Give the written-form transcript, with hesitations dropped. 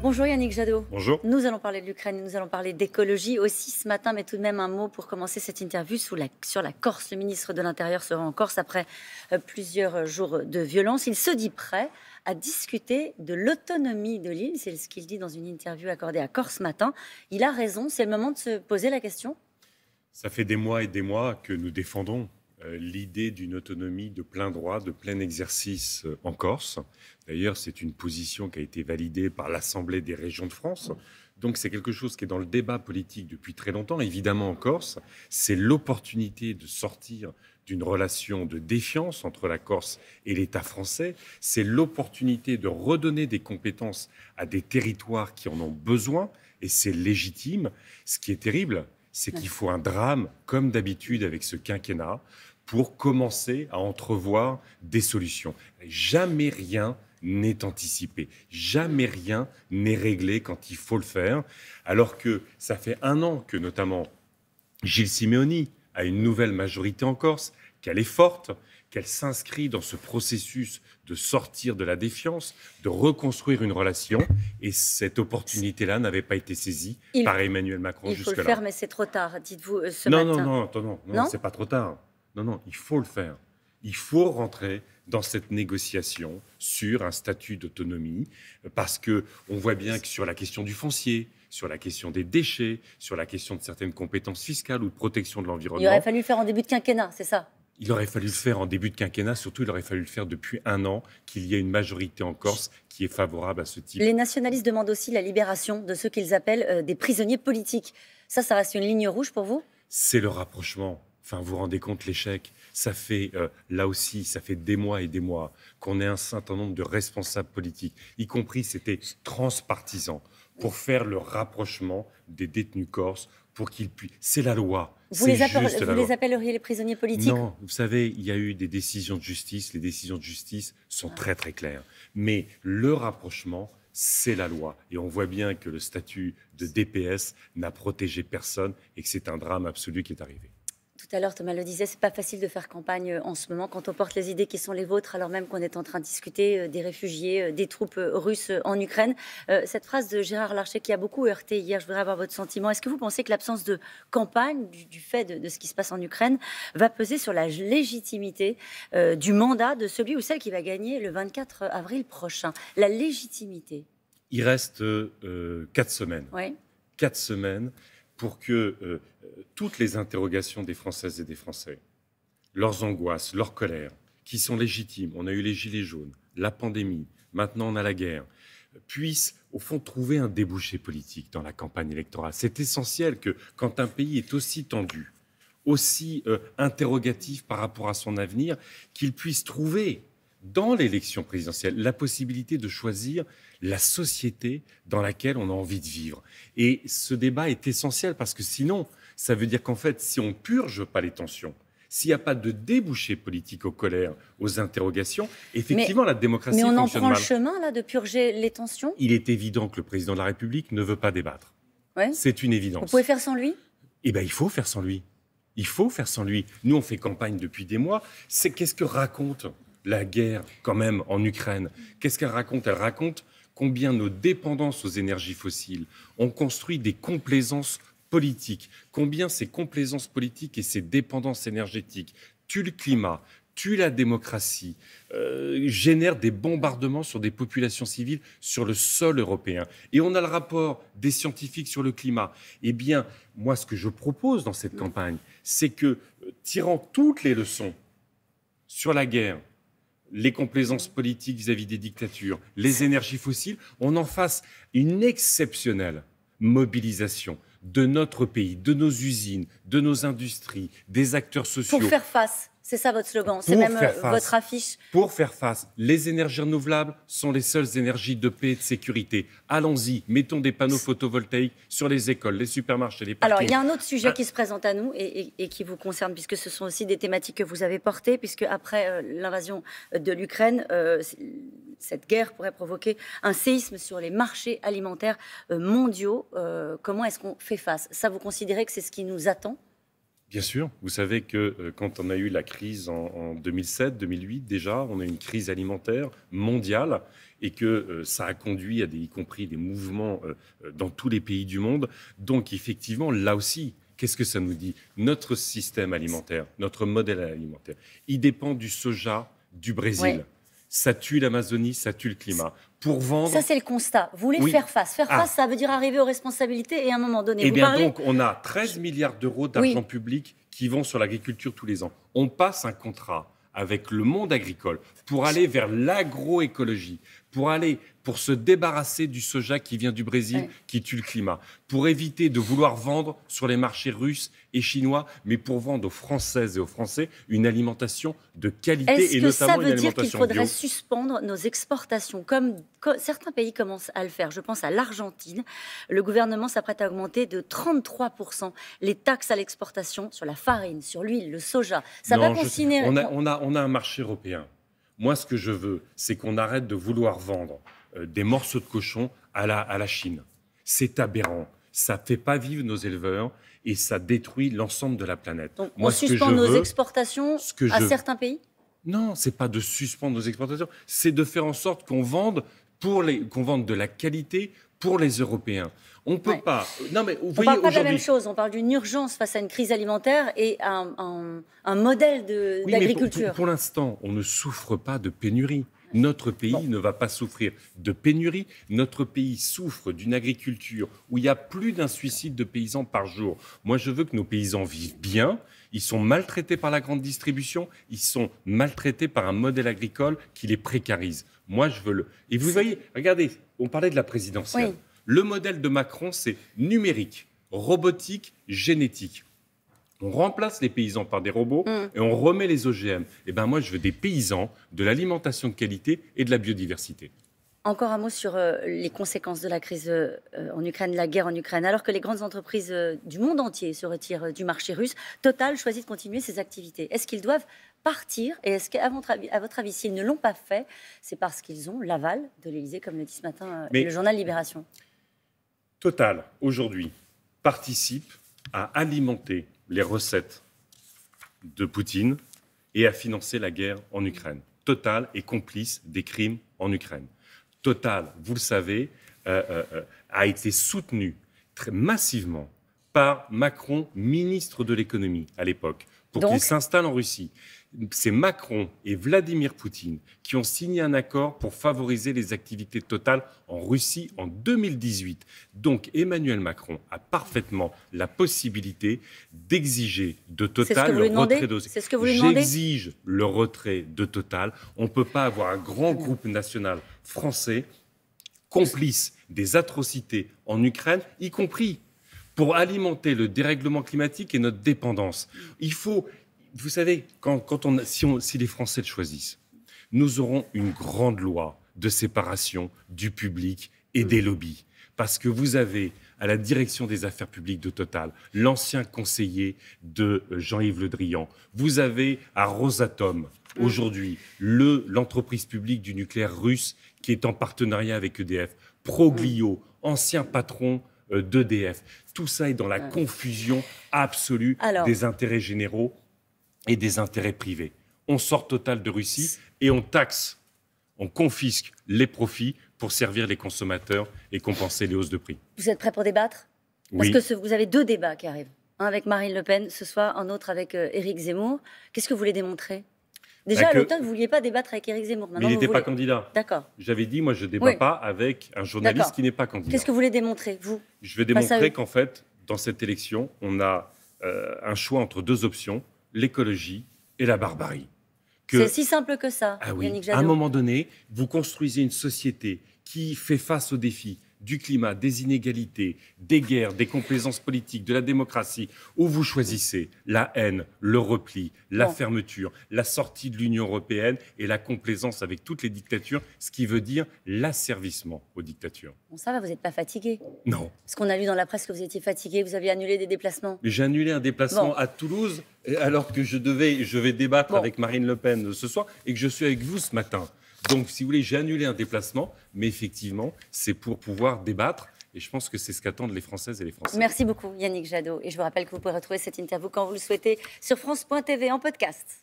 Bonjour Yannick Jadot. Bonjour. Nous allons parler de l'Ukraine, nous allons parler d'écologie aussi ce matin, mais tout de même un mot pour commencer cette interview sur la Corse. Le ministre de l'Intérieur sera en Corse après plusieurs jours de violence. Il se dit prêt à discuter de l'autonomie de l'île, c'est ce qu'il dit dans une interview accordée à Corse ce matin. Il a raison, c'est le moment de se poser la question. Ça fait des mois et des mois que nous défendons l'idée d'une autonomie de plein droit, de plein exercice en Corse. D'ailleurs, c'est une position qui a été validée par l'Assemblée des régions de France. Donc c'est quelque chose qui est dans le débat politique depuis très longtemps. Évidemment, en Corse, c'est l'opportunité de sortir d'une relation de défiance entre la Corse et l'État français. C'est l'opportunité de redonner des compétences à des territoires qui en ont besoin, et c'est légitime. Ce qui est terrible, c'est qu'il faut un drame, comme d'habitude avec ce quinquennat, pour commencer à entrevoir des solutions. Jamais rien n'est anticipé, jamais rien n'est réglé quand il faut le faire, alors que ça fait un an que notamment Gilles Simeoni a une nouvelle majorité en Corse, qu'elle est forte, qu'elle s'inscrit dans ce processus de sortir de la défiance, de reconstruire une relation. Et cette opportunité-là n'avait pas été saisie par Emmanuel Macron jusque-là. Il faut le faire, mais c'est trop tard, dites-vous ce matin. Non, c'est pas trop tard. Non, il faut le faire. Il faut rentrer dans cette négociation sur un statut d'autonomie, parce qu'on voit bien que sur la question du foncier, sur la question des déchets, sur la question de certaines compétences fiscales ou de protection de l'environnement... Il aurait fallu le faire en début de quinquennat, c'est ça ? Il aurait fallu le faire en début de quinquennat, surtout il aurait fallu le faire depuis un an, qu'il y ait une majorité en Corse qui est favorable à ce type. Les nationalistes demandent aussi la libération de ceux qu'ils appellent des prisonniers politiques. Ça reste une ligne rouge pour vous ? C'est le rapprochement. Enfin, vous vous rendez compte l'échec. Ça fait, là aussi, ça fait des mois et des mois qu'on ait un certain nombre de responsables politiques, y compris c'était transpartisan, pour faire le rapprochement des détenus corses, pour qu'ils puissent... C'est la loi. Vous les appelleriez les prisonniers politiques ? Non, vous savez, il y a eu des décisions de justice. Les décisions de justice sont très très claires. Mais le rapprochement, c'est la loi. Et on voit bien que le statut de DPS n'a protégé personne et que c'est un drame absolu qui est arrivé. Tout à l'heure, Thomas le disait, c'est pas facile de faire campagne en ce moment quand on porte les idées qui sont les vôtres, alors même qu'on est en train de discuter des réfugiés, des troupes russes en Ukraine. Cette phrase de Gérard Larcher qui a beaucoup heurté hier, je voudrais avoir votre sentiment. Est-ce que vous pensez que l'absence de campagne, du fait de ce qui se passe en Ukraine, va peser sur la légitimité du mandat de celui ou celle qui va gagner le 24 avril prochain ? La légitimité. Il reste 4 semaines. Oui. 4 semaines pour que toutes les interrogations des Françaises et des Français, leurs angoisses, leurs colères, qui sont légitimes, on a eu les gilets jaunes, la pandémie, maintenant on a la guerre, puissent au fond trouver un débouché politique dans la campagne électorale. C'est essentiel que quand un pays est aussi tendu, aussi interrogatif par rapport à son avenir, qu'il puisse trouver dans l'élection présidentielle la possibilité de choisir la société dans laquelle on a envie de vivre. Et ce débat est essentiel parce que sinon, ça veut dire qu'en fait, si on ne purge pas les tensions, s'il n'y a pas de débouché politique aux colères, aux interrogations, effectivement, la démocratie fonctionne mal. Mais on en prend le chemin, là, de purger les tensions ? Il est évident que le président de la République ne veut pas débattre. Ouais. C'est une évidence. Vous pouvez faire sans lui ? Eh bien, il faut faire sans lui. Il faut faire sans lui. Nous, on fait campagne depuis des mois. Qu'est-ce que raconte la guerre, quand même, en Ukraine? Qu'est-ce qu'elle raconte? Elle raconte combien nos dépendances aux énergies fossiles ont construit des complaisances politiques, combien ces complaisances politiques et ces dépendances énergétiques tuent le climat, tuent la démocratie, génèrent des bombardements sur des populations civiles sur le sol européen. Et on a le rapport des scientifiques sur le climat. Eh bien, moi, ce que je propose dans cette campagne, c'est que, tirant toutes les leçons sur la guerre, les complaisances politiques vis-à-vis des dictatures, les énergies fossiles, on en fasse une exceptionnelle mobilisation de notre pays, de nos usines, de nos industries, des acteurs sociaux. Pour faire face, c'est ça votre slogan, c'est même votre affiche. Pour faire face, les énergies renouvelables sont les seules énergies de paix et de sécurité. Allons-y, mettons des panneaux photovoltaïques sur les écoles, les supermarchés, les parkings. Alors, il y a un autre sujet qui se présente à nous et qui vous concerne, puisque ce sont aussi des thématiques que vous avez portées, puisque après l'invasion de l'Ukraine, cette guerre pourrait provoquer un séisme sur les marchés alimentaires mondiaux. Comment est-ce qu'on fait face? Ça, vous considérez que c'est ce qui nous attend? Bien sûr, vous savez que quand on a eu la crise en 2007, 2008, déjà, on a eu une crise alimentaire mondiale et que ça a conduit à y compris des mouvements dans tous les pays du monde. Donc effectivement, là aussi, qu'est-ce que ça nous dit? Notre système alimentaire, notre modèle alimentaire, il dépend du soja du Brésil. Ouais. Ça tue l'Amazonie, ça tue le climat. Pour vendre... Ça, c'est le constat. Vous voulez faire face. Faire face, ça veut dire arriver aux responsabilités et à un moment donné, eh bien, donc, on a 13 milliards d'euros d'argent public qui vont sur l'agriculture tous les ans. On passe un contrat avec le monde agricole pour aller vers l'agroécologie, pour se débarrasser du soja qui vient du Brésil, qui tue le climat, pour éviter de vouloir vendre sur les marchés russes et chinois, mais pour vendre aux Françaises et aux Français une alimentation de qualité et notamment une alimentation bio. Est-ce que ça veut dire qu'il faudrait suspendre nos exportations, comme certains pays commencent à le faire? Je pense à l'Argentine. Le gouvernement s'apprête à augmenter de 33% les taxes à l'exportation sur la farine, sur l'huile, le soja. Ça va considérer... On a un marché européen. Moi, ce que je veux, c'est qu'on arrête de vouloir vendre des morceaux de cochon à la Chine. C'est aberrant. Ça ne fait pas vivre nos éleveurs et ça détruit l'ensemble de la planète. Donc, on suspend nos exportations à certains pays? Non, ce n'est pas de suspendre nos exportations. C'est de faire en sorte qu'on vende de la qualité pour les Européens. On ne peut pas... Non, mais vous voyez, on ne parle pas de la même chose. On parle d'une urgence face à une crise alimentaire et un modèle d'agriculture. Pour l'instant, on ne souffre pas de pénurie. Notre pays ne va pas souffrir de pénurie. Notre pays souffre d'une agriculture où il y a plus d'un suicide de paysans par jour. Moi, je veux que nos paysans vivent bien. Ils sont maltraités par la grande distribution. Ils sont maltraités par un modèle agricole qui les précarise. Moi, je veux le... Et vous voyez, regardez, on parlait de la présidentielle. Oui. Le modèle de Macron, c'est numérique, robotique, génétique. On remplace les paysans par des robots et on remet les OGM. Eh bien, moi, je veux des paysans, de l'alimentation de qualité et de la biodiversité. Encore un mot sur les conséquences de la crise en Ukraine, la guerre en Ukraine. Alors que les grandes entreprises du monde entier se retirent du marché russe, Total choisit de continuer ses activités. Est-ce qu'ils doivent partir? Et est-ce qu'à votre avis, s'ils ne l'ont pas fait, c'est parce qu'ils ont l'aval de l'Élysée, comme le dit ce matin le journal Libération? Total, aujourd'hui, participe à alimenter les recettes de Poutine et à financer la guerre en Ukraine. Total est complice des crimes en Ukraine. Total, vous le savez, a été soutenu très massivement par Macron, ministre de l'économie à l'époque, pour qu'il s'installe en Russie. C'est Macron et Vladimir Poutine qui ont signé un accord pour favoriser les activités Total en Russie en 2018. Donc Emmanuel Macron a parfaitement la possibilité d'exiger de Total le retrait de... C'est ce que vous lui demandez? J'exige le retrait de Total. On ne peut pas avoir un grand groupe national français complice des atrocités en Ukraine, y compris pour alimenter le dérèglement climatique et notre dépendance. Il faut... Vous savez, si les Français le choisissent, nous aurons une grande loi de séparation du public et des lobbies. Parce que vous avez, à la direction des affaires publiques de Total, l'ancien conseiller de Jean-Yves Le Drian. Vous avez à Rosatom, aujourd'hui, l'entreprise publique du nucléaire russe qui est en partenariat avec EDF. Proglio, ancien patron d'EDF. Tout ça est dans la confusion absolue des intérêts généraux et des intérêts privés. On sort Total de Russie et on taxe, on confisque les profits pour servir les consommateurs et compenser les hausses de prix. Vous êtes prêt pour débattre? Oui. Parce que vous avez 2 débats qui arrivent. Un avec Marine Le Pen ce soir, un autre avec Éric Zemmour. Qu'est-ce que vous voulez démontrer? Déjà, à l'automne, vous ne vouliez pas débattre avec Éric Zemmour. Maintenant, mais il n'était pas candidat. D'accord. J'avais dit, moi, je ne débat pas avec un journaliste qui n'est pas candidat. Qu'est-ce que vous voulez démontrer, vous? Je vais démontrer qu'en fait, dans cette élection, on a un choix entre 2 options, l'écologie et la barbarie. C'est si simple que ça, Yannick Jadot. À un moment donné, vous construisez une société qui fait face aux défis du climat, des inégalités, des guerres, des complaisances politiques, de la démocratie, où vous choisissez la haine, le repli, la fermeture, la sortie de l'Union européenne et la complaisance avec toutes les dictatures, ce qui veut dire l'asservissement aux dictatures. Bon, ça va, vous n'êtes pas fatigué? Non. Parce qu'on a lu dans la presse que vous étiez fatigué, vous aviez annulé des déplacements. Mais j'ai annulé un déplacement à Toulouse, alors que je vais débattre avec Marine Le Pen ce soir et que je suis avec vous ce matin. Donc, si vous voulez, j'ai annulé un déplacement, mais effectivement, c'est pour pouvoir débattre Et je pense que c'est ce qu'attendent les Françaises et les Français. Merci beaucoup Yannick Jadot. Et je vous rappelle que vous pouvez retrouver cette interview quand vous le souhaitez sur France.tv en podcast.